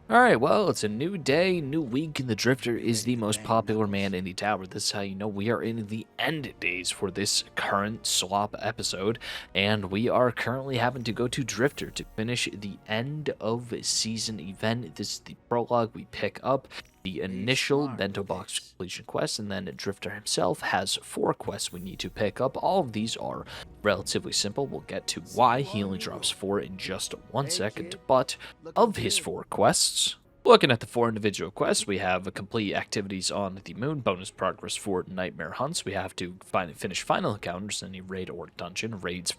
Alright, well, it's a new day, new week, and the Drifter is the most popular man in the tower. This is how you know we are in the end days for this current swap episode, and we are currently having to go to Drifter to finish the end of season event. This is the prologue. We pick up the initial Bento box completion quest, and then Drifter himself has 4 quests we need to pick up. All of these are relatively simple. We'll get to why he only drops 4 in just 1 second, but of his 4 quests, looking at the 4 individual quests, we have complete activities on the moon, bonus progress for nightmare hunts. We have to finish final encounters in a raid or dungeon. Raids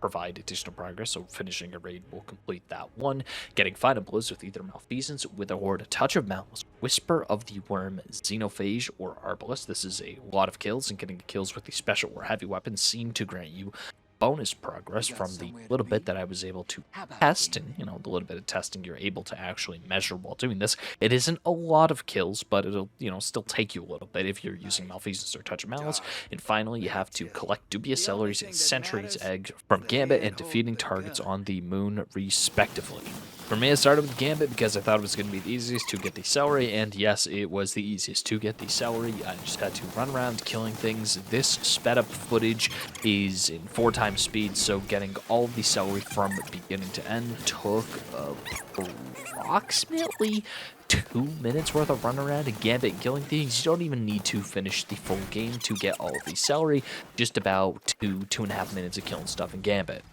provide additional progress, so finishing a raid will complete that one. Getting final blows with either Malfeasance, Witherhoard, Touch of Malice, Whisper of the Worm, Xenophage, or Arbalest. This is a lot of kills, and getting kills with the special or heavy weapons seem to grant you bonus progress from the little bit that I was able to test, and the little bit of testing you're able to actually measure while doing this. It isn't a lot of kills, but it'll still take you a little bit if you're using Malfeasance or Touch of Malice. And finally, you have to collect Dubious Celeries and Sentry's Egg from Gambit and defeating targets on the moon respectively. For me, I started with Gambit because I thought it was going to be the easiest to get the celery, and yes, it was the easiest to get the celery. I just had to run around killing things. This sped up footage is in 4 times speed, so getting all of the celery from beginning to end took approximately 2 minutes worth of run around and Gambit killing things. You don't even need to finish the full game to get all of the celery, just about 2.5 minutes of killing stuff in Gambit.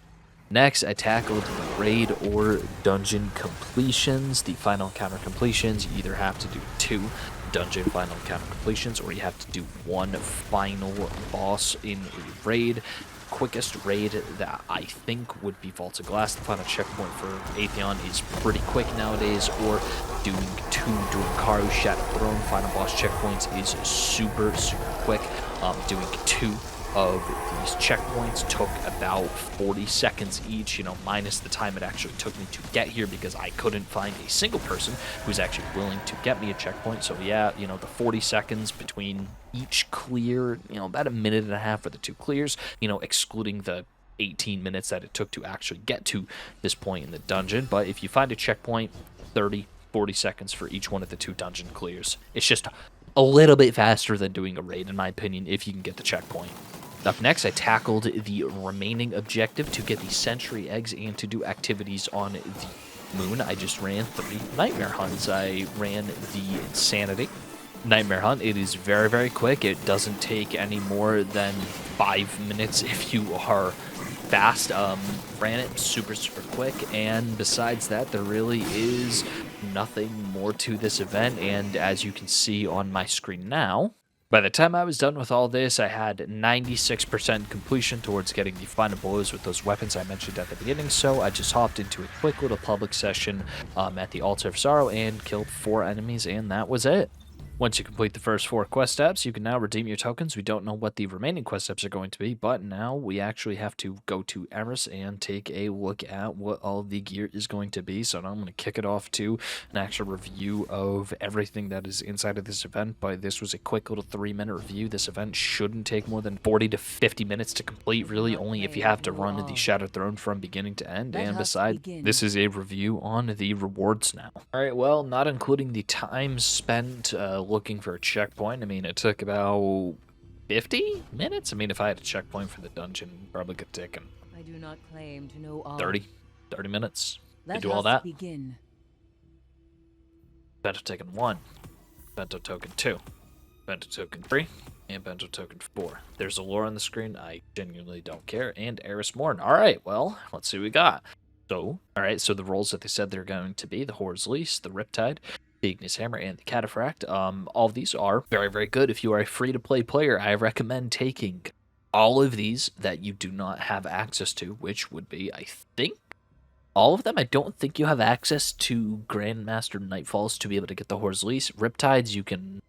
Next, I tackled the raid or dungeon completions, the final encounter completions. You either have to do 2 dungeon final encounter completions, or you have to do 1 final boss in a raid. Quickest raid that I think would be Vault of Glass. The final checkpoint for Atheon is pretty quick nowadays, or doing 2 Durinkaru Shattered Throne final boss checkpoints is super quick. Doing 2 of these checkpoints took about 40 seconds each, minus the time it actually took me to get here because I couldn't find a single person who's actually willing to get me a checkpoint. So yeah, the 40 seconds between each clear, about a minute and a half for the 2 clears, excluding the 18 minutes that it took to actually get to this point in the dungeon. But if you find a checkpoint, 30-40 seconds for each one of the 2 dungeon clears. It's just a little bit faster than doing a raid, in my opinion, if you can get the checkpoint. Up next, I tackled the remaining objective to get the Sentry Eggs and to do activities on the moon. I just ran 3 Nightmare Hunts. I ran the Insanity Nightmare Hunt. It is very quick. It doesn't take any more than 5 minutes if you are fast. Ran it super quick, and besides that, there really is nothing more to this event. And as you can see on my screen now, by the time I was done with all this, I had 96% completion towards getting the final blows with those weapons I mentioned at the beginning, so I just hopped into a quick little public session at the Altar of Sorrow and killed 4 enemies, and that was it. Once you complete the first 4 quest steps, you can now redeem your tokens. We don't know what the remaining quest steps are going to be, but now we actually have to go to Eris and take a look at what all the gear is going to be. So now I'm going to kick it off to an actual review of everything that is inside of this event. But this was a quick little 3-minute review. This event shouldn't take more than 40 to 50 minutes to complete, really, only if you have to run the Shattered Throne from beginning to end. And besides, this is a review on the rewards now. Alright, well, not including the time spent looking for a checkpoint. I mean, it took about 50 minutes. I mean, if I had a checkpoint for the dungeon, probably could take I do not claim to know all. 30 minutes to do Let all us that. begin. Bento token 1, Bento token 2, Bento token 3, and Bento token 4. There's a lore on the screen. I genuinely don't care. And Eris Morn. Alright, well, let's see what we got. So, alright, so the roles that they said they're going to be: the Horror's Lease, the Riptide, the Ignis Hammer, and the Cataphract. All of these are very good. If you are a free-to-play player, I recommend taking all of these that you do not have access to, which would be, I think, all of them. I don't think you have access to Grandmaster Nightfalls to be able to get the Horror's Lease. Riptides, you can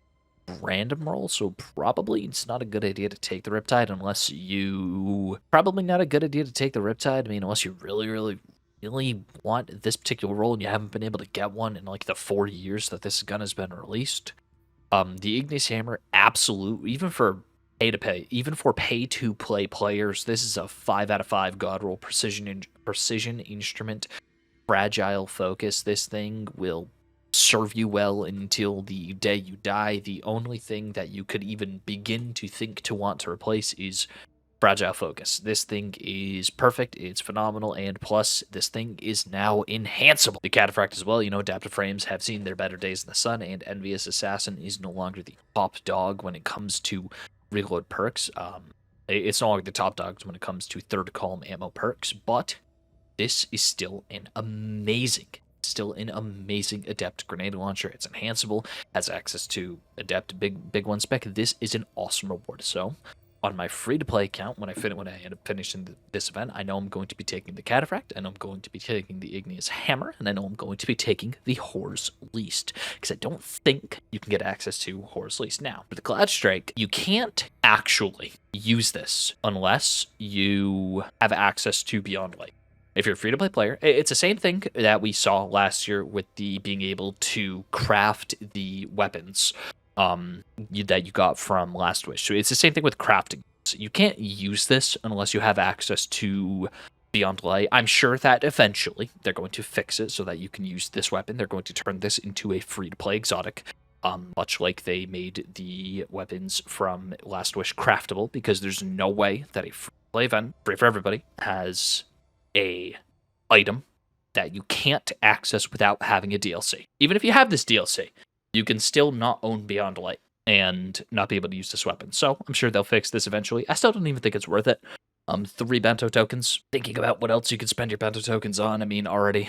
random roll, so probably it's not a good idea to take the Riptide unless you... Probably not a good idea to take the Riptide, I mean, unless you really want this particular roll and you haven't been able to get one in like the 4 years that this gun has been released. The Ignis Hammer, absolute, even for pay-to-play players, this is a 5 out of 5 god roll. Precision instrument, fragile focus. This thing will serve you well until the day you die. The only thing that you could even begin to think to want to replace is Fragile Focus. This thing is perfect, it's phenomenal, and plus, this thing is now enhanceable. The Cataphract as well, Adaptive Frames have seen their better days in the sun, and Envious Assassin is no longer the top dog when it comes to reload perks. It's no longer the top dogs when it comes to third column ammo perks, but this is still an amazing Adept grenade launcher. It's enhanceable, has access to Adept big one spec. This is an awesome reward. So on my free-to-play account, when I end up finishing this event, I know I'm going to be taking the Cataphract, and I'm going to be taking the Igneous Hammer, and I know I'm going to be taking the Horror's Least, because I don't think you can get access to Horror's Least. Now, for the Cloud Strike, you can't actually use this unless you have access to Beyond Light. If you're a free-to-play player, it's the same thing that we saw last year with the being able to craft the weapons that you got from Last Wish. So it's the same thing with crafting. So you can't use this unless you have access to Beyond Light. I'm sure that eventually they're going to fix it so that you can use this weapon. They're going to turn this into a free-to-play exotic, much like they made the weapons from Last Wish craftable, because there's no way that a free-to-play event, free for everybody, has a item that you can't access without having a DLC. Even if you have this DLC, you can still not own Beyond Light and not be able to use this weapon. So I'm sure they'll fix this eventually. I still don't even think it's worth it. 3 Bento tokens. Thinking about what else you could spend your Bento tokens on. I mean, already,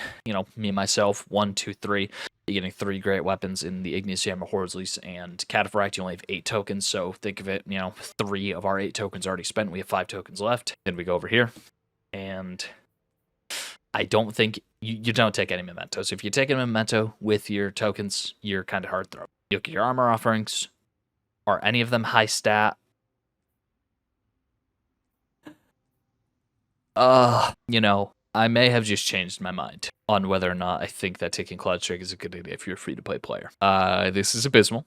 me and myself, 1, 2, 3. You're getting 3 great weapons in the Igneous Hammer, Horror's Least, and Cataphract. You only have 8 tokens, so think of it, 3 of our 8 tokens already spent. We have 5 tokens left. Then we go over here, and I don't think you don't take any mementos. If you take a memento with your tokens, you're kind of hard throw. You look at your armor offerings. Are any of them high stat? I may have just changed my mind on whether or not I think that taking Cloud Strike is a good idea if you're a free-to-play player. This is Abysmal.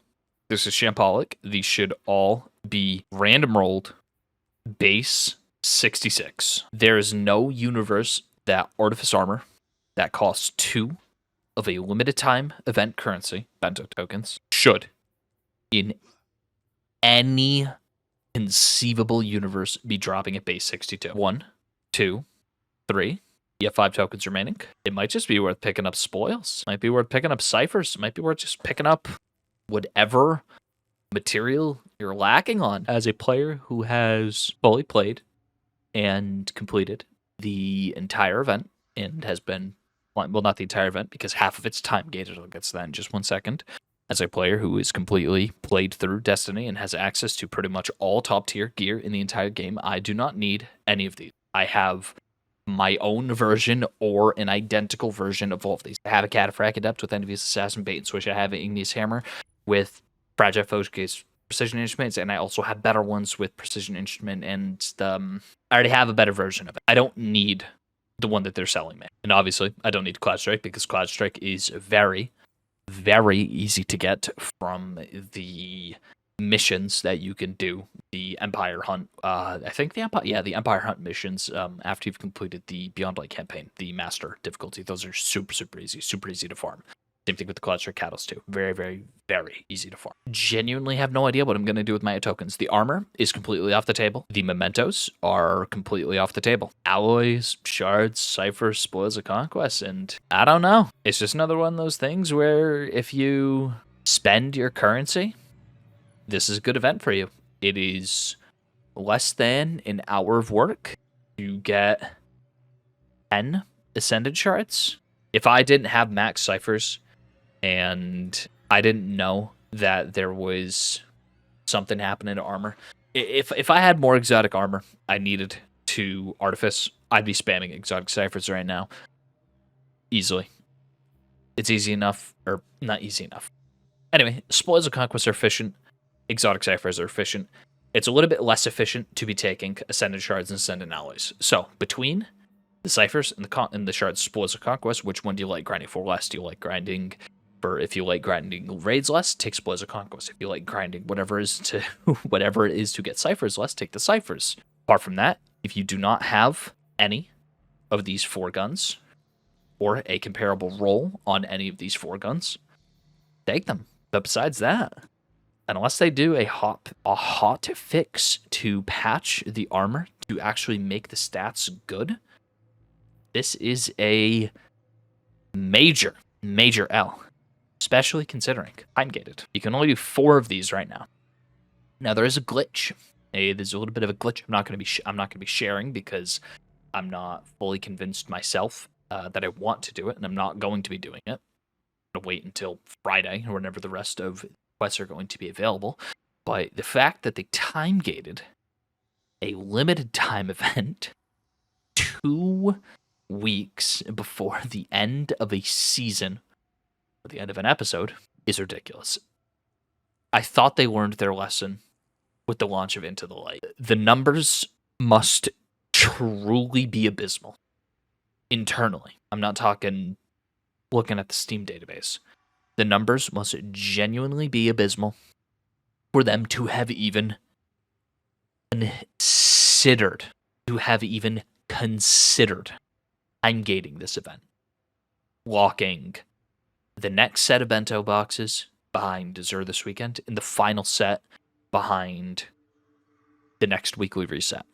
This is Shambolic. These should all be random rolled, base 66. There is no universe that Artifice Armor that costs 2 of a limited time event currency, Bento tokens, should, in any conceivable universe, be dropping at base 62. 1, 2, 3. You have 5 tokens remaining. It might just be worth picking up spoils. Might be worth picking up ciphers. Might be worth just picking up whatever material you're lacking on. As a player who has fully played and completed the entire event and has been, well, not the entire event because half of it's time gated. I'll get to that in just 1 second. As a player who is completely played through Destiny and has access to pretty much all top tier gear in the entire game, I do not need any of these. I have my own version or an identical version of all of these. I have a Cataphract Adept with Envious Assassin, Bait and Switch. I have an Igneous Hammer with Fragile Focus Precision Instruments, and I also have better ones with Precision Instrument, and I already have a better version of it. I don't need the one that they're selling me. And obviously, I don't need Cloud Strike because Cloud Strike is very, very easy to get from the missions that you can do. The Empire Hunt, I think the Empire Hunt missions, after you've completed the Beyond Light campaign, the Master difficulty, those are super easy to farm. Same thing with the Cloud Strike Catalyst too. Very, very, very easy to farm. Genuinely have no idea what I'm going to do with my tokens. The armor is completely off the table. The mementos are completely off the table. Alloys, shards, ciphers, spoils of conquest, and I don't know. It's just another one of those things where if you spend your currency, this is a good event for you. It is less than an hour of work. You get 10 Ascended shards. If I didn't have max ciphers, and I didn't know that there was something happening to armor. If I had more exotic armor I needed to Artifice, I'd be spamming exotic ciphers right now. Easily. It's easy enough, or not easy enough. Anyway, Spoils of Conquest are efficient. Exotic ciphers are efficient. It's a little bit less efficient to be taking Ascended shards and Ascended alloys. So, between the ciphers and the shards Spoils of Conquest, which one do you like grinding for less? Do you like grinding... If you like grinding raids less, take Spoils of Conquest. If you like grinding whatever it is to get ciphers less, take the ciphers. Apart from that, if you do not have any of these 4 guns, or a comparable roll on any of these 4 guns, take them. But besides that, unless they do a hot fix to patch the armor to actually make the stats good, this is a major L, especially considering time gated. You can only do 4 of these right now. Now there is a glitch. There's a little bit of a glitch. I'm not going to be sharing because I'm not fully convinced myself that I want to do it, and I'm not going to be doing it. I'm going to wait until Friday or whenever the rest of quests are going to be available. But the fact that they time gated a limited time event 2 weeks before the end of a season, or the end of an episode, is ridiculous. I thought they learned their lesson with the launch of Into the Light. The numbers must truly be abysmal internally. I'm not talking looking at the Steam database. The numbers must genuinely be abysmal for them to have even considered time gating this event. Locking the next set of bento boxes behind Dessert this weekend, and the final set behind the next weekly reset.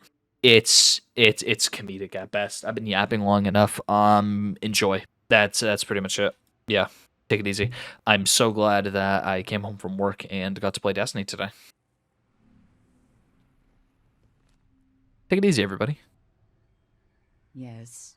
It's comedic at best. I've been yapping long enough. Enjoy. That's pretty much it. Yeah, take it easy. I'm so glad that I came home from work and got to play Destiny today. Take it easy, everybody. Yes.